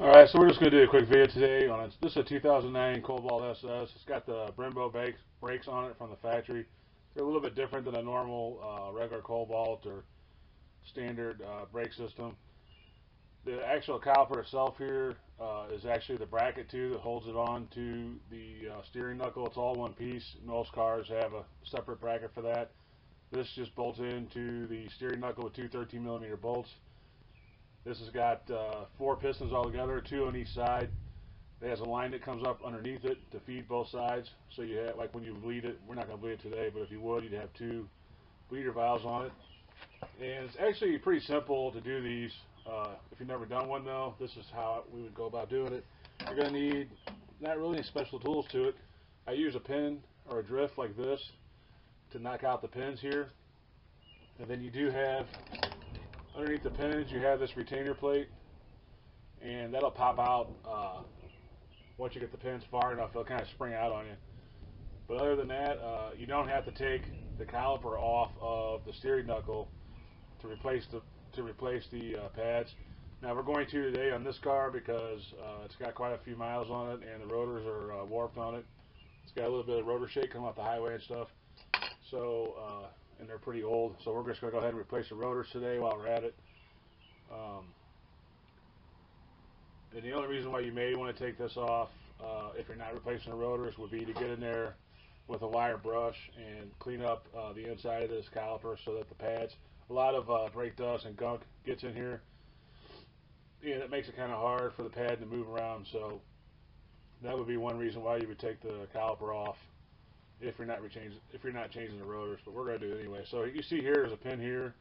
Alright, so we're just going to do a quick video today on it. This is a 2009 Cobalt SS. It's got the Brembo brakes on it from the factory. They're a little bit different than a normal regular Cobalt or standard brake system. The actual caliper itself here is actually the bracket too that holds it on to the steering knuckle. It's all one piece. Most cars have a separate bracket for that. This just bolts into the steering knuckle with two 13mm bolts. This has got 4 pistons all together, 2 on each side. It has a line that comes up underneath it to feed both sides. So you have, like when you bleed it, we're not going to bleed it today, but if you would, you'd have 2 bleeder valves on it. And it's actually pretty simple to do these. If you've never done one though, this is how we would go about doing it. You're going to need not really any special tools to it. I use a pin or a drift like this to knock out the pins here. And then you do have, underneath the pins, you have this retainer plate, and that'll pop out once you get the pins far enough. It'll kind of spring out on you. But other than that, you don't have to take the caliper off of the steering knuckle to replace the pads. Now we're going to today on this car because it's got quite a few miles on it, and the rotors are warped on it. It's got a little bit of rotor shake coming off the highway and stuff. So and they're pretty old, so we're just going to go ahead and replace the rotors today while we're at it. And the only reason why you may want to take this off if you're not replacing the rotors would be to get in there with a wire brush and clean up the inside of this caliper so that the pads, a lot of brake dust and gunk gets in here, and it makes it kind of hard for the pad to move around. So that would be one reason why you would take the caliper off if you're not changing the rotors, but we're going to do it anyway. So you see here, there's a pin here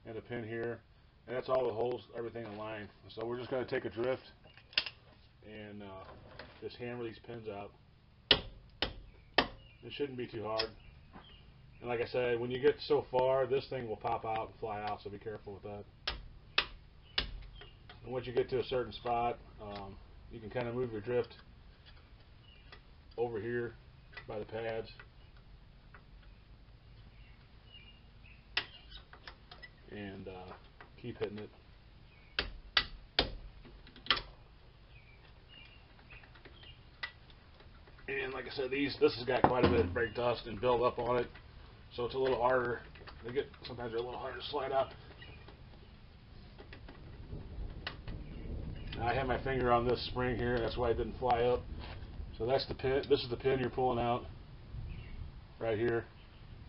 and a pin here, and that's all that holds everything in line. So we're just going to take a drift and just hammer these pins out. It shouldn't be too hard. And like I said, when you get so far, this thing will pop out and fly out, so be careful with that. And once you get to a certain spot, you can kind of move your drift over here by the pads. And keep hitting it. And like I said, this has got quite a bit of brake dust and build up on it, so it's a little harder. Sometimes they're a little harder to slide out. Now I have my finger on this spring here, that's why it didn't fly up. So that's the pin. This is the pin you're pulling out right here.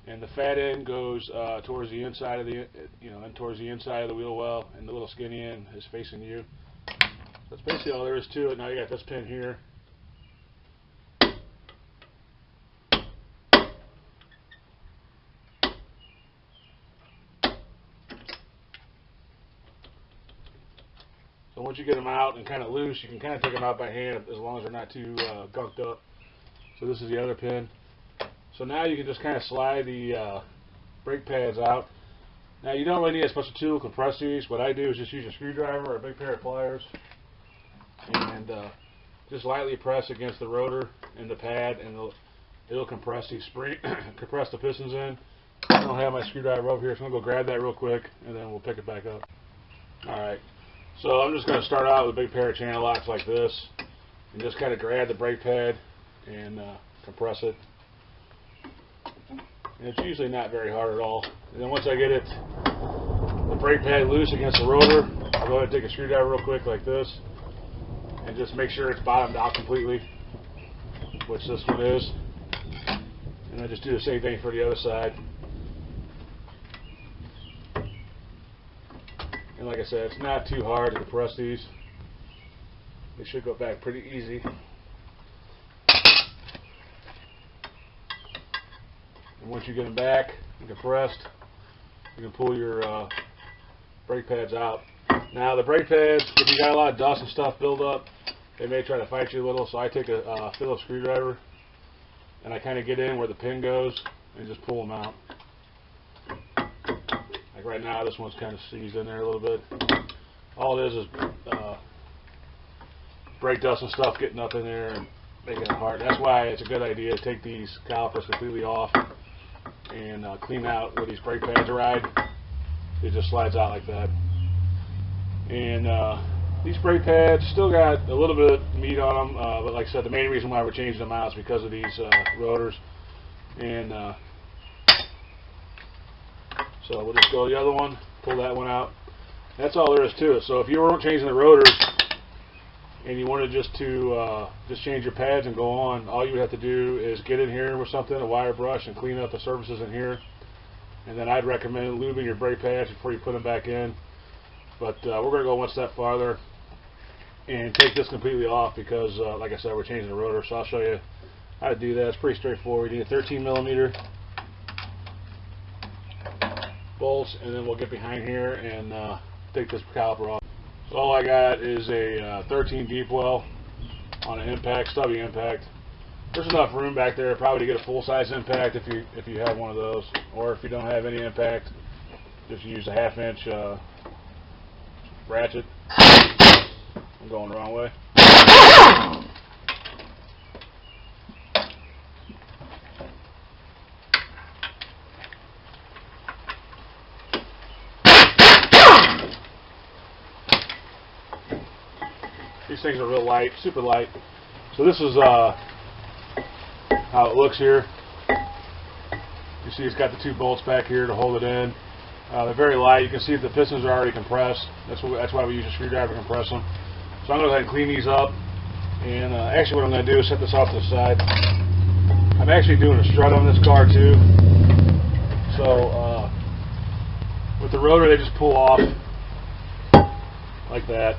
And the fat end goes towards the inside of towards the inside of the wheel well, and the little skinny end is facing you. That's basically all there is to it. Now you got this pin here. So once you get them out and kind of loose, you can kind of take them out by hand as long as they're not too gunked up. So this is the other pin. So now you can just kind of slide the brake pads out. Now you don't really need a special tool to compress these. What I do is just use a screwdriver or a big pair of pliers and just lightly press against the rotor and the pad, and it'll compress these compress the pistons in. I don't have my screwdriver over here, so I'm going to go grab that real quick and then we'll pick it back up. Alright, so I'm just going to start out with a big pair of channel locks like this and just kind of grab the brake pad and compress it. And it's usually not very hard at all. And then once I get the brake pad loose against the rotor, I'll go ahead and take a screwdriver real quick like this and just make sure it's bottomed out completely, which this one is. And I just do the same thing for the other side. And like I said, it's not too hard to compress these. They should go back pretty easy. And once you get them back and compressed, you can pull your brake pads out. Now the brake pads, if you got a lot of dust and stuff build up, they may try to fight you a little, so I take a Phillips screwdriver and I kind of get in where the pin goes and just pull them out. Like right now, this one's kind of seized in there a little bit. All it is brake dust and stuff getting up in there and making it hard. That's why it's a good idea to take these calipers completely off and clean out where these brake pads ride. It just slides out like that. And These brake pads still got a little bit of meat on them, but like I said, the main reason why we're changing them out is because of these rotors. And so we'll just go to the other one, pull that one out. That's all there is to it. So if you weren't changing the rotors and you wanted just to change your pads and go on, all you would have to do is get in here with something, a wire brush, and clean up the surfaces in here. And then I'd recommend lubing your brake pads before you put them back in. But we're going to go one step farther and take this completely off because, like I said, we're changing the rotor. So I'll show you how to do that. It's pretty straightforward. You need a 13 millimeter bolts, and then we'll get behind here and take this caliper off. So all I got is a 13 deep well on an impact, stubby impact. There's enough room back there probably to get a full-size impact if you have one of those, or if you don't have any impact, just use a 1/2 inch ratchet. I'm going the wrong way. These things are real light, super light. So this is how it looks here. You see it's got the 2 bolts back here to hold it in. They're very light. You can see the pistons are already compressed. That's why we use a screwdriver to compress them. So I'm going to go ahead and clean these up. And actually what I'm going to do is set this off to the side. I'm actually doing a strut on this car too. So with the rotor they just pull off like that.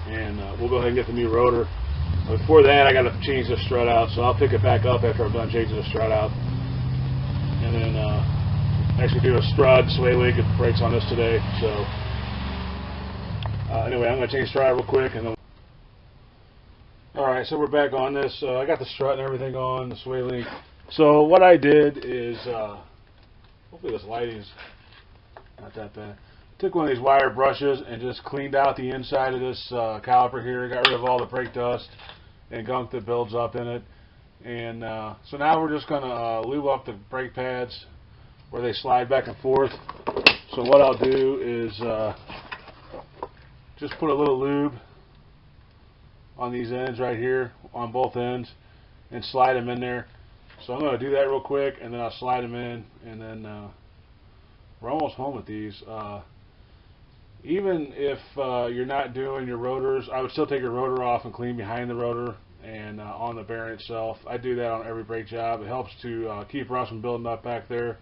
And we'll go ahead and get the new rotor. Before that, I got to change the strut out, so I'll pick it back up after I'm done changing the strut out. And then actually do a strut, sway link, and brakes on this today. So anyway, I'm going to change the strut out real quick. And then alright, so we're back on this. I got the strut and everything on, the sway link. So what I did is, hopefully this lighting's not that bad. Took one of these wire brushes and just cleaned out the inside of this caliper here, got rid of all the brake dust and gunk that builds up in it. And so now we're just going to lube up the brake pads where they slide back and forth. So what I'll do is just put a little lube on these ends right here, on both ends, and slide them in there. So I'm going to do that real quick, and then I'll slide them in, and then we're almost home with these. Even if you're not doing your rotors, I would still take your rotor off and clean behind the rotor and on the bearing itself. I do that on every brake job. It helps to keep rust from building up back there,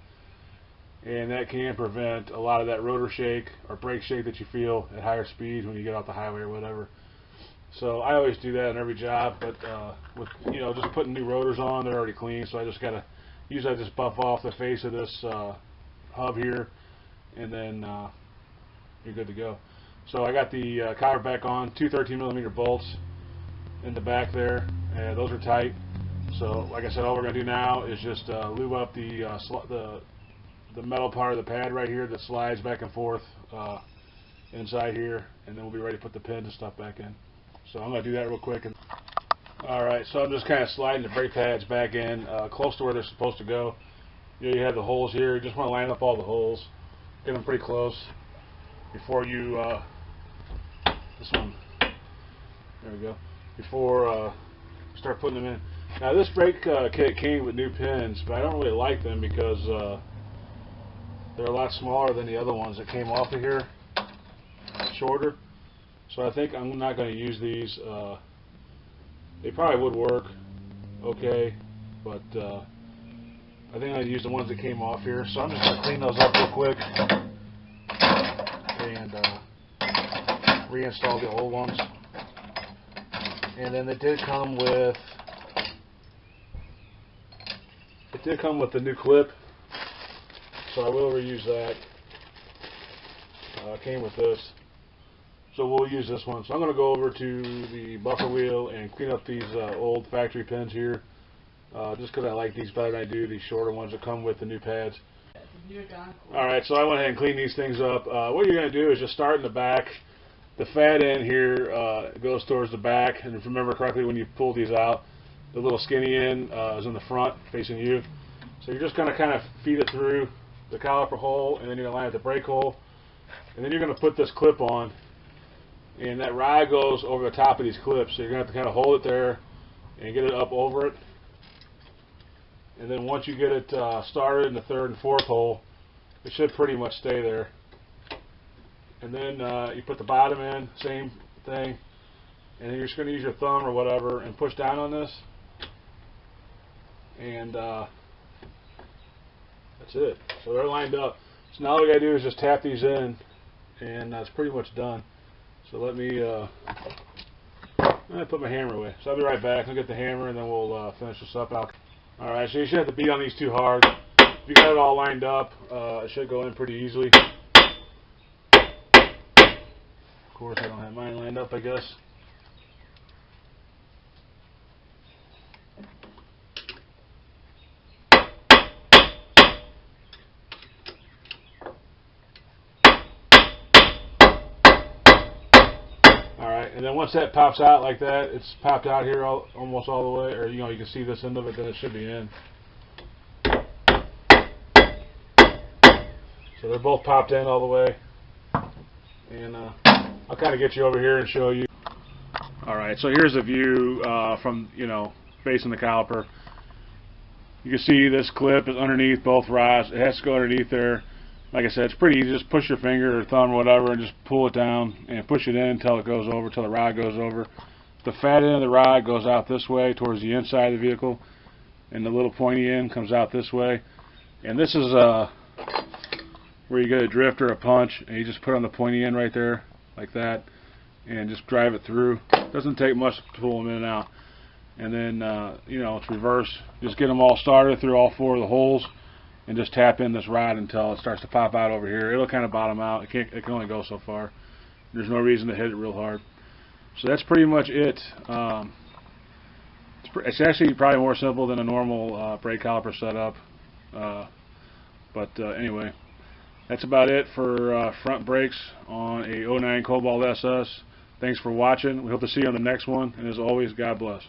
and that can prevent a lot of that rotor shake or brake shake that you feel at higher speeds when you get off the highway or whatever. So I always do that on every job, but with just putting new rotors on, they're already clean, so I just gotta usually I just buff off the face of this hub here, and then you're good to go. So I got the caliper back on, 2 13 millimeter bolts in the back there, and those are tight. So like I said, all we're going to do now is just lube up the metal part of the pad right here that slides back and forth inside here, and then we'll be ready to put the pins and stuff back in. So I'm going to do that real quick. Alright, so I'm just kind of sliding the brake pads back in close to where they're supposed to go. You have the holes here. You just want to line up all the holes, get them pretty close before you this one, there we go, before start putting them in. Now this brake kit came with new pins, but I don't really like them because they're a lot smaller than the other ones that came off of here, shorter. So I think I'm not going to use these. They probably would work okay, but I think I'll use the ones that came off here. So I'm just going to clean those up real quick and reinstall the old ones. And then it did come with the new clip, so I will reuse that. It came with this, so we'll use this one. So I'm going to go over to the buffer wheel and clean up these old factory pins here, just because I like these better than I do these shorter ones that come with the new pads. Alright, so I went ahead and cleaned these things up. What you're going to do is just start in the back. The fat end here goes towards the back, and if you remember correctly, when you pull these out, the little skinny end is in the front facing you. So you're just going to kind of feed it through the caliper hole, and then you're going to line it the brake hole, and then you're going to put this clip on, and that rod goes over the top of these clips, so you're going to have to kind of hold it there and get it up over it. And then once you get it started in the third and fourth hole, it should pretty much stay there. And then you put the bottom in, same thing, and then you're just going to use your thumb or whatever and push down on this, and that's it. So they're lined up. So now all we got to do is just tap these in, and that's pretty much done. So let me put my hammer away. So I'll be right back. I'll get the hammer and then we'll finish this up out. Alright, so you shouldn't have to beat on these too hard. If you got it all lined up, it should go in pretty easily. Of course, I don't have mine lined up, I guess. Alright, and then once that pops out like that, it's popped out here almost all the way, or you can see this end of it, then it should be in. So they're both popped in all the way, and I'll kind of get you over here and show you. Alright, so here's a view from, facing the caliper. You can see this clip is underneath both rods. It has to go underneath there. Like I said, it's pretty easy. Just push your finger or thumb or whatever and just pull it down and push it in until it goes over, until the rod goes over. The fat end of the rod goes out this way towards the inside of the vehicle, and the little pointy end comes out this way. And this is where you get a drift or a punch, and you just put on the pointy end right there, like that, and just drive it through. It doesn't take much to pull them in and out. And then, it's reverse. Just get them all started through all 4 of the holes, and just tap in this rod until it starts to pop out over here. It'll kind of bottom out. It can only go so far. There's no reason to hit it real hard. So that's pretty much it. It's actually probably more simple than a normal brake caliper setup. Anyway, that's about it for front brakes on a 09 Cobalt SS. Thanks for watching. We hope to see you on the next one. And as always, God bless.